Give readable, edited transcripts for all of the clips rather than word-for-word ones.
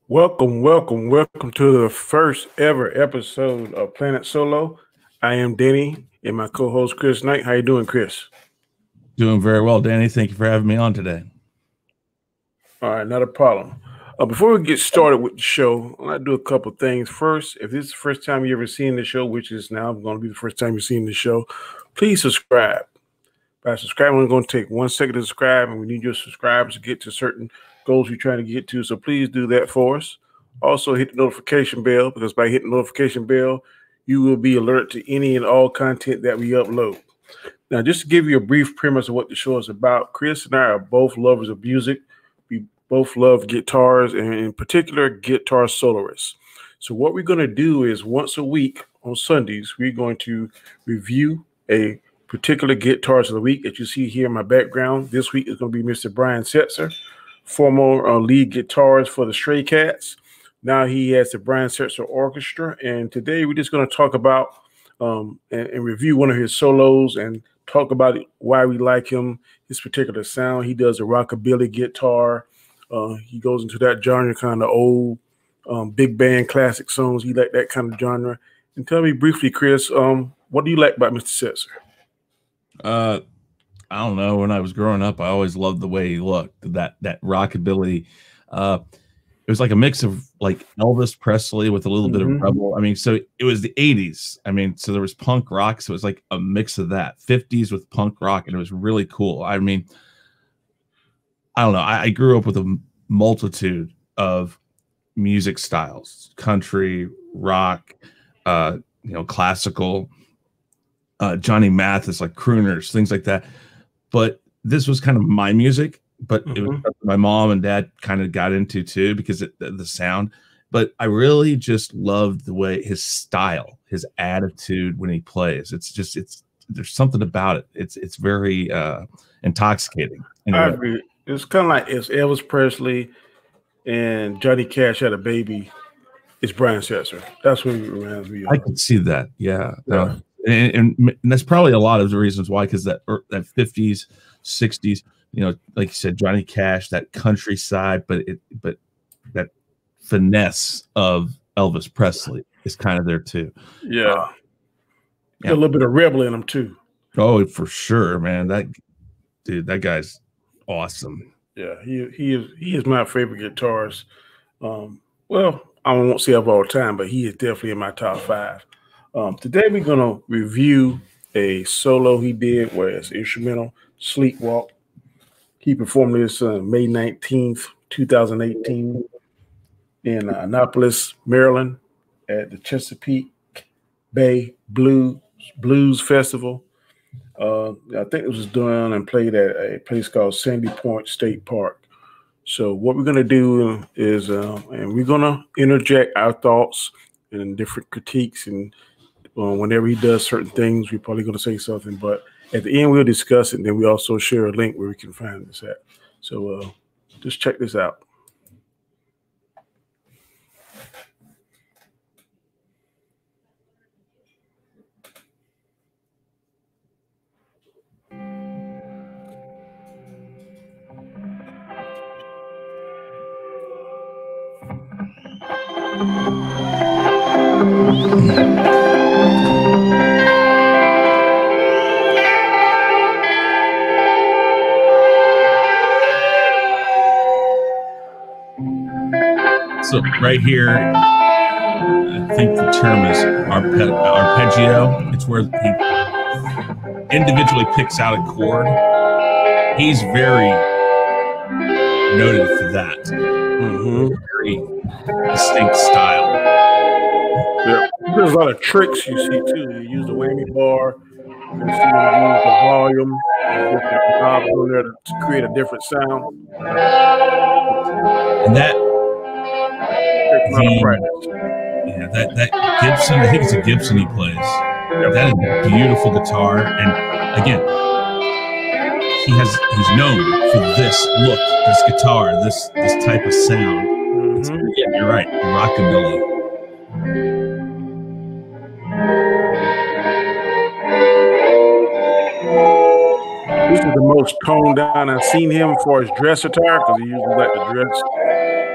Welcome to the first ever episode of Planet Solo. I am Danny and my co-host Chris Knight. How you doing, Chris? Doing very well, Danny. Thank you for having me on today. All right, not a problem. Before we get started with the show, I'll do a couple of things. First, if this is the first time you ever seen the show, which is now going to be the first time you've seen the show, please subscribe. By subscribing, we're going to take 1 second to subscribe, and we need your subscribers to get to certain goals we're trying to get to. So please do that for us. Also, hit the notification bell, because by hitting the notification bell, you will be alerted to any and all content that we upload. Now, just to give you a brief premise of what the show is about, Chris and I are both lovers of music. We both love guitars, and in particular, guitar soloists. So what we're going to do is once a week on Sundays, we're going to review a particular guitars of the week that you see here in my background. This week is going to be Mr. Brian Setzer, former lead guitarist for the Stray Cats. Now he has the Brian Setzer Orchestra, and today we're just going to talk about and review one of his solos and talk about why we like him, his particular sound. He does a rockabilly guitar. He goes into that genre, kind of old big band classic songs. He like that kind of genre. And tell me briefly, Chris, what do you like about Mr. Setzer? I don't know. When I was growing up, I always loved the way he looked. That rockabilly. It was like a mix of like Elvis Presley with a little bit of rebel. I mean, so it was the 80s. I mean, so there was punk rock, so it was like a mix of that. 50s with punk rock, and it was really cool. I mean, I don't know. I grew up with a multitude of music styles: country, rock, classical. Johnny Mathis, like crooners, things like that. But this was kind of my music, but it was something my mom and dad kind of got into too, because the sound. But I really just loved the way his style, his attitude when he plays. There's something about it. It's very intoxicating. I agree. It's kind of like if Elvis Presley and Johnny Cash had a baby, it's Brian Setzer. That's what it reminds me of. I could see that. Yeah. And that's probably a lot of the reasons why, because that 50s, 60s, like you said, Johnny Cash, that countryside, but that finesse of Elvis Presley is kind of there too. Yeah. A little bit of rebel in him too. Oh, for sure, man. That guy's awesome. Yeah, he is my favorite guitarist. Well, I won't say of all time, but he is definitely in my top 5. Today we're going to review a solo he did where it's instrumental, Sleepwalk. He performed this May 19th, 2018 in Annapolis, Maryland at the Chesapeake Bay Blues Festival. I think it was done and played at a place called Sandy Point State Park. So what we're going to do is, and we're going to interject our thoughts and different critiques, and whenever he does certain things, we're probably going to say something. But at the end, we'll discuss it, and then we also share a link where we can find this at. So just check this out. So right here, I think the term is arpeggio. It's where he individually picks out a chord. He's very noted for that. Very distinct style. Yeah. There's a lot of tricks you see too. You use the whammy bar, you see him use the volume, and different knobs on there to create a different sound. And that Gibson, I think it's a Gibson he plays. Yep. That is a beautiful guitar, and again, he's known for this look, this guitar, this type of sound. Yeah, you're right, rockabilly. This is the most toned down I've seen him for his dress attire, because he usually like to dress.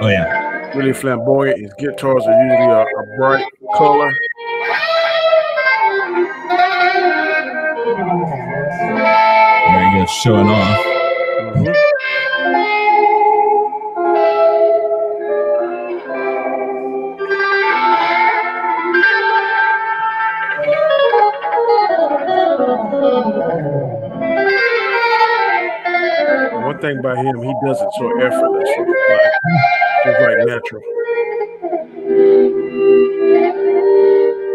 Oh yeah. really flamboyant. His guitars are usually a bright color. There he goes, showing off. One thing about him, he does it so effortlessly, just like natural.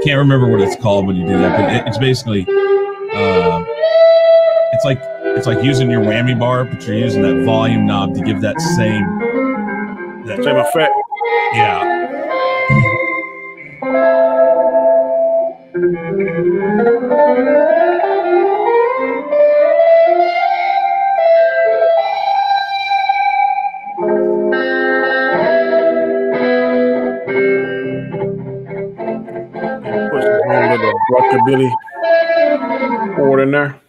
Can't remember what it's called when you do that, but it's basically it's like using your whammy bar, but you're using that volume knob to give that same effect. Yeah. Puts his own little rockabilly chord in there.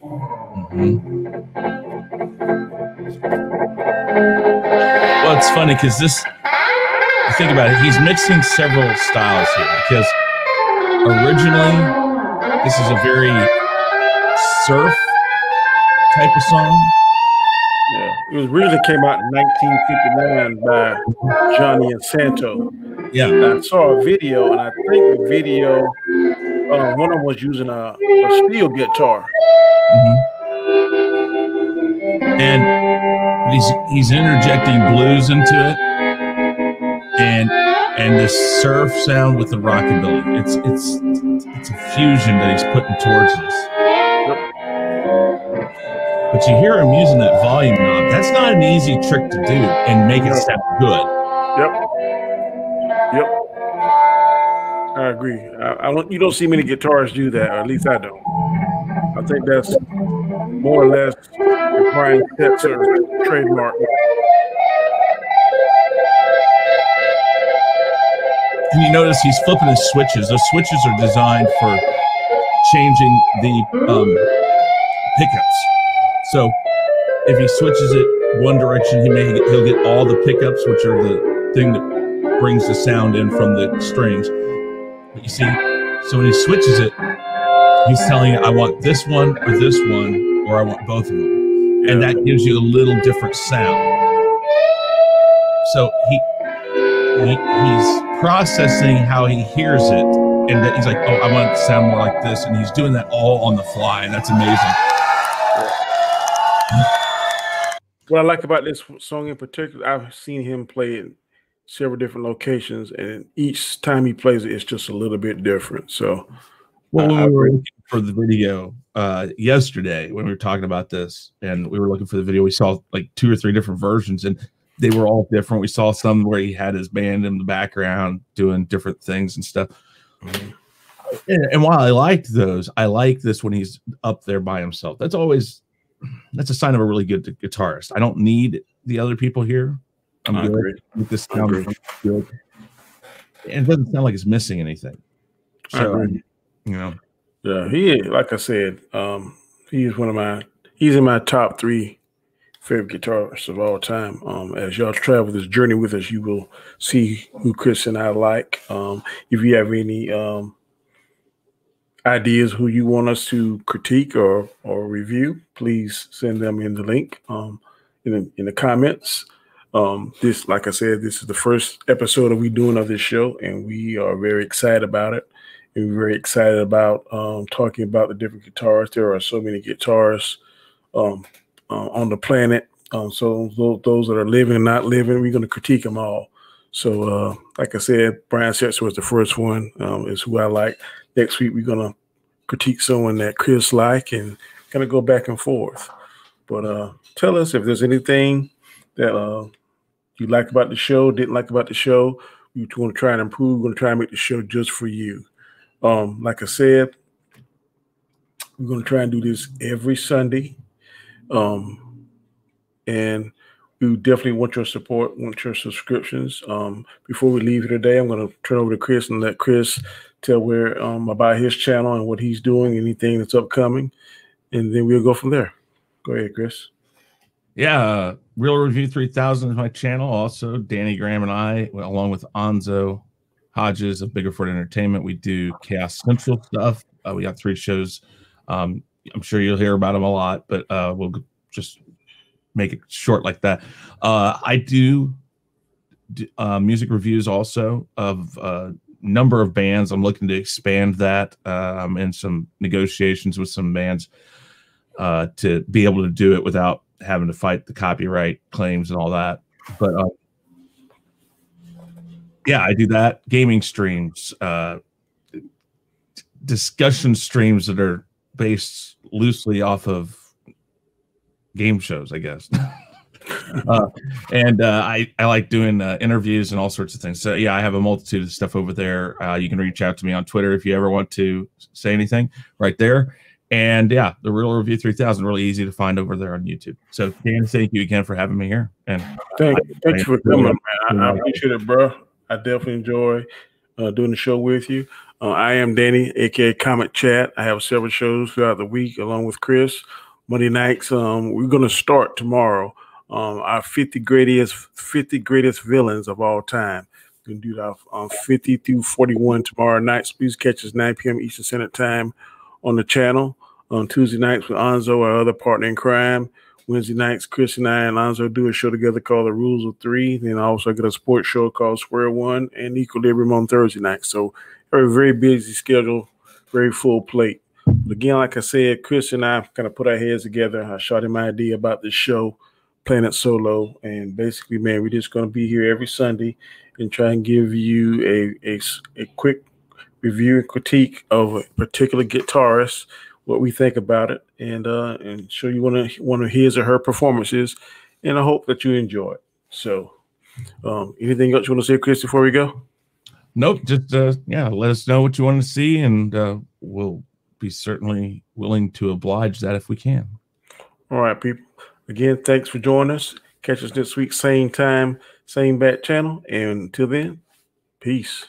Well, it's funny because you think about it, he's mixing several styles here because originally this is a very surf type of song. Yeah, it was originally came out in 1959 by Johnny and Santo. Yeah, I saw a video, and I think the video, one of them was using a steel guitar. And he's interjecting blues into it, and the surf sound with the rockabilly. It's a fusion that he's putting towards this. But you hear him using that volume knob. That's not an easy trick to do and make it sound good. Yep. I agree. You don't see many guitarists do that, or at least I don't. I think that's more or less Brian Setzer's trademark. And you notice he's flipping his switches. Those switches are designed for changing the pickups. So if he switches it one direction, he'll get all the pickups, which are the thing that brings the sound in from the strings. But you see, so when he switches it, he's telling you, I want this one, or I want both of them. And that gives you a little different sound. So he's processing how he hears it, and that he's like, oh, I want it to sound more like this, and he's doing that all on the fly, and that's amazing. What I like about this song in particular, I've seen him play in several different locations, and each time he plays it, it's just a little bit different. So, well, when we were looking for the video yesterday, when we were talking about this, and we were looking for the video, we saw like 2 or 3 different versions, and they were all different. We saw some where he had his band in the background doing different things and stuff. And while I liked those, I like this when he's up there by himself. That's a sign of a really good guitarist. I don't need the other people here. I'm good with this sound. Good. And it doesn't sound like it's missing anything. So, yeah, he is, like I said, he's in my top 3 favorite guitarists of all time. As y'all travel this journey with us, you will see who Chris and I like. If you have any ideas who you want us to critique or review, please send them in the link in the comments. This, like I said, this is the first episode we doing of this show, and we are very excited about it. And we're very excited about talking about the different guitarists. There are so many guitarists on the planet. So those that are living and not living, we're going to critique them all. So like I said, Brian Setzer was the first one, is who I like. Next week, we're going to critique someone that Chris like and kind of go back and forth. But tell us if there's anything that you like about the show, didn't like about the show. We want to try and improve. We're going to try and make the show just for you. Like I said, we're going to try and do this every Sunday. And we definitely want your support, want your subscriptions. Before we leave here today, I'm going to turn over to Chris and let Chris tell where about his channel and what he's doing, anything that's upcoming, and then we'll go from there. Go ahead, Chris. Yeah, Real Review 3000 is my channel. Also, Danny Graham and I, along with Anzo Hodges of Biggerford Entertainment, we do Chaos Central stuff. We got 3 shows. I'm sure you'll hear about them a lot, but we'll just make it short like that. I do music reviews also of a number of bands. I'm looking to expand that. I'm in some negotiations with some bands to be able to do it without having to fight the copyright claims and all that. But yeah, I do that. Gaming streams, discussion streams that are based loosely off of game shows, I guess. And I like doing interviews and all sorts of things. So yeah, I have a multitude of stuff over there. You can reach out to me on Twitter if you ever want to say anything right there. And yeah, the Real Review 3000, really easy to find over there on YouTube. So Dan, thank you again for having me here. And thanks for coming, man. I appreciate it, bro. I definitely enjoy doing the show with you. I am Danny, aka Comic Chat. I have several shows throughout the week along with Chris. Monday nights, we're going to start tomorrow. Our 50 greatest villains of all time. We can do that 50 through 41 tomorrow nights. Please catch us 9 p.m. Eastern Standard Time on the channel. On Tuesday nights with Anzo, our other partner in crime. Wednesday nights, Chris and I and Anzo do a show together called The Rules of Three. Then I also get a sports show called Square One and Equilibrium on Thursday nights. So a very busy schedule, very full plate. But again, like I said, Chris and I kind of put our heads together. I shot him my idea about this show, Planet Solo, and basically, man, we're just going to be here every Sunday and try and give you a quick review and critique of a particular guitarist, what we think about it, and show you one of his or her performances, and I hope that you enjoy it. So, anything else you want to say, Chris, before we go? Nope, just yeah, let us know what you want to see, and we'll be certainly willing to oblige that if we can. All right, people. Again, thanks for joining us. Catch us next week, same time, same bat channel. And until then, peace.